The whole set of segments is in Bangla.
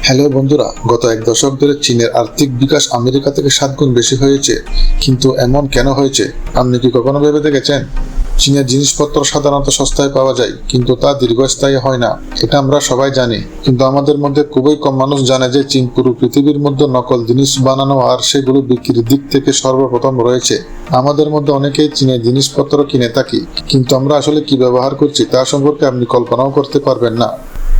হ্যালো বন্ধুরা, গত এক দশক ধরে চীনের আর্থিক বিকাশ আমেরিকা থেকে 7 গুণ বেশি হয়েছে। কিন্তু এমন কেন হয়েছে? আপনি কি কখনো ভেবে দেখেছেন? চীনের জিনিসপত্র সাধারণত সস্তায় পাওয়া যায়, কিন্তু তা দীর্ঘস্থায়ী হয় না। এটা আমরা সবাই জানি, কিন্তু আমাদের মধ্যে খুবই কম মানুষ জানে যে চীন পুরো পৃথিবীর মধ্যে নকল জিনিস বানানো আর সেগুলো বিক্রির দিক থেকে সর্বপ্রথম রয়েছে। আমাদের মধ্যে অনেকেই চীনের জিনিসপত্র কিনে থাকি, কিন্তু আমরা আসলে কি ব্যবহার করছি তা সম্পর্কে আপনি কল্পনাও করতে পারবেন না।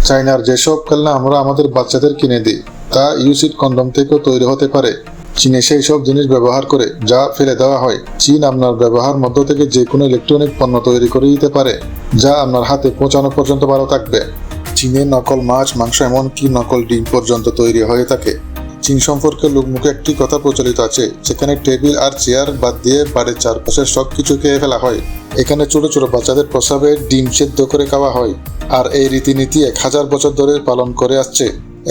চায়নার যেসব খেলনা আমরা আমাদের বাচ্চাদের কিনে দিই, তা ইউসিড কন্ডম থেকেও তৈরি হতে পারে। চীনে সেই সব জিনিস ব্যবহার করে যা ফেলে দেওয়া হয়। চীন আপনার ব্যবহার মধ্য থেকে যে কোনো ইলেকট্রনিক পণ্য তৈরি করে দিতে পারে, যা আপনার হাতে পৌঁছানো পর্যন্ত ভালো থাকবে। চীনে নকল মাছ, মাংস, এমনকি নকল ডিম পর্যন্ত তৈরি হয়ে থাকে। চীন সম্পর্কে লোকমুখে একটি কথা প্রচলিত আছে, যেখানে টেবিল আর চেয়ার বাদ দিয়ে বাড়ির চারপাশের সবকিছু খেয়ে ফেলা হয়। এখানে ছোট ছোট বাচ্চাদের প্রসাবে ডিম সেদ্ধ করে খাওয়া হয়, আর এই রীতিনীতি 1000 বছর ধরে পালন করে আসছে।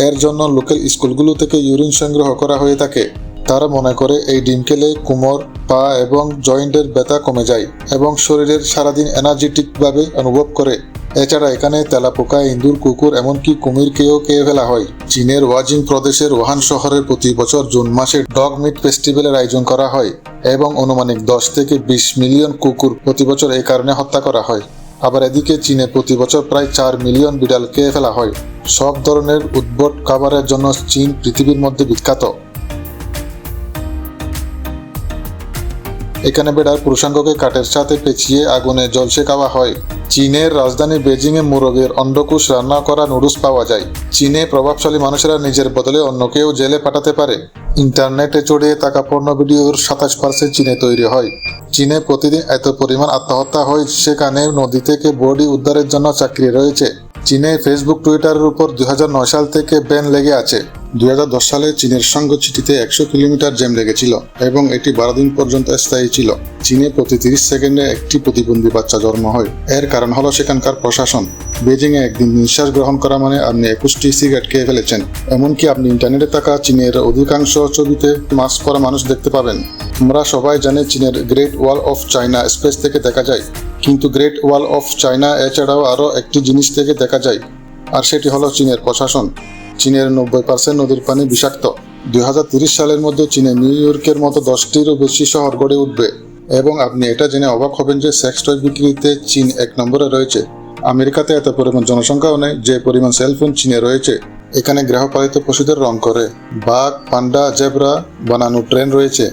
এর জন্য লোকাল স্কুলগুলো থেকে ইউরিন সংগ্রহ করা হয়ে থাকে। তারা মনে করে এই ডিম খেলে কোমর, পা এবং জয়েন্টের ব্যথা কমে যায় এবং শরীরের সারাদিন এনার্জেটিক ভাবে অনুভব করে। এছাড়া এখানে তেলাপোকা, ইঁদুর, কুকুর, এমনকি কুমিরকেও খেয়ে ফেলা হয়। চীনের ওয়াজিং প্রদেশের ওহান শহরে প্রতি বছর জুন মাসে ডগ মিট ফেস্টিভ্যালের আয়োজন করা হয় এবং অনুমানিক 10 থেকে 20 মিলিয়ন কুকুর প্রতি বছর এই কারণে হত্যা করা হয়। আবার এদিকে চীনে প্রতি বছর প্রায় 4 মিলিয়ন বিড়াল খেয়ে ফেলা হয়। সব ধরনের উদ্ভট খাবারের জন্য চীন পৃথিবীর মধ্যে বিখ্যাত। এখানে বেড়ার পুরুষাঙ্গকে কাঠের সাথে পেঁচিয়ে আগুনে জলসে খাওয়া হয়। চীনের রাজধানী বেজিংয়ে মুরগের অন্ডকোষ রান্না করা নুডলস পাওয়া যায়। চীনে প্রভাবশালী মানুষেরা নিজের বদলে অন্যকেও জেলে পাঠাতে পারে। ইন্টারনেটে ছড়িয়ে থাকা পর্ন ভিডিওর 27% চীনে তৈরি হয়। চীনে প্রতিদিন এত পরিমাণ আত্মহত্যা হয়, সেখানে নদী থেকে বডি উদ্ধারের জন্য চাকরি রয়েছে। চীনে ফেসবুক, টুইটারের উপর 2009 সাল থেকে ব্যান লেগে আছে। 2010 সালে চীনের সঙ্গে চিঠিতে 100 কিলোমিটার জ্যাম লেগেছিল এবং এটি 12 দিন পর্যন্ত স্থায়ী ছিল। চীনে প্রতি 30 সেকেন্ডে একটি প্রতিবন্ধী বাচ্চা জন্ম হয়। এর কারণ হলো সেখানকার প্রশাসন। বেজিংয়ে একদিন নিঃশ্বাস গ্রহণ করা মানে আপনি 21টি সিগারেট খেয়ে ফেলেছেন। এমনকি আপনি ইন্টারনেটে থাকা চীনের অধিকাংশ ছবিতে মাস্ক পরা মানুষ দেখতে পাবেন। আমরা সবাই জানি চীনের great wall of China space থেকে দেখা যায়, কিন্তু গ্রেট ওয়াল অফ চায়না এছাড়াও আরও একটি জিনিস থেকে দেখা যায়, আর সেটি হলো চীনের প্রশাসন। চীনের 90% নদীর পানি বিষাক্ত। 2030 সালের মধ্যে চীনে নিউ ইয়র্কের মতো 10টিরও বেশি শহর গড়ে উঠবে এবং আপনি এটা জেনে অবাক হবেন যে সেক্স টয় বিক্রিতে চীন 1 নম্বরে রয়েছে। আমেরিকাতে এত পরিমাণ জনসংখ্যাও নেই যে পরিমাণ সেলফোন চীনে রয়েছে। এখানে গৃহপালিত পশুদের রং করে বাঘ, পান্ডা, জেব্রা বানানো ট্রেন রয়েছে।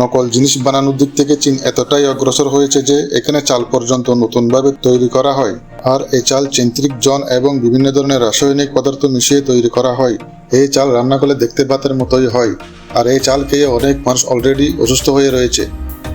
নকল জিনিস বানানোর দিক থেকে চীন এতটাই অগ্রসর হয়েছে যে এখানে চাল পর্যন্ত নতুনভাবে তৈরি করা হয়, আর এই চাল চেন্ত্রিক জন এবং বিভিন্ন ধরনের রাসায়নিক পদার্থ মিশিয়ে তৈরি করা হয়। এই চাল রান্না করলে দেখতে ভাতের মতোই হয়, আর এই চাল খেয়ে অনেক মানুষ অলরেডি অসুস্থ হয়ে রয়েছে।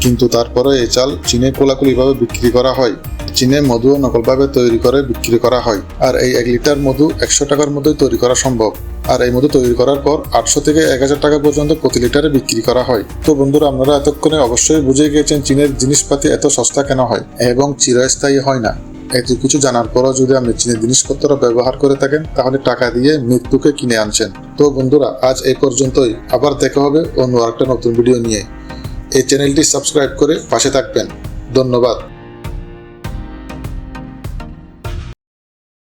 কিন্তু তারপরে এই চাল চীনে কোলাকুলিভাবে বিক্রি করা হয়। চীনে মধুও নকলভাবে তৈরি করে বিক্রি করা হয়, আর এই 1 লিটার মধু 100 টাকার মধ্যেই তৈরি করা সম্ভব। আর এই মধু তৈরি করার পর 800 থেকে 1000 টাকা পর্যন্ত প্রতি লিটারে বিক্রি করা হয়। তো বন্ধুরা, আপনারা এতক্ষণে অবশ্যই বুঝে গিয়েছেন চীনের জিনিসপাতি এত সস্তা কেন হয় এবং চিরস্থায়ী হয় না। এত কিছু জানার পরও যদি আপনি চীনের জিনিসপত্র ব্যবহার করে থাকেন, তাহলে টাকা দিয়ে মৃত্যুকে কিনে আনছেন। তো বন্ধুরা, আজ এই পর্যন্তই। আবার দেখা হবে অন্য একটা নতুন ভিডিও নিয়ে। এই চ্যানেলটি সাবস্ক্রাইব করে পাশে থাকবেন। ধন্যবাদ।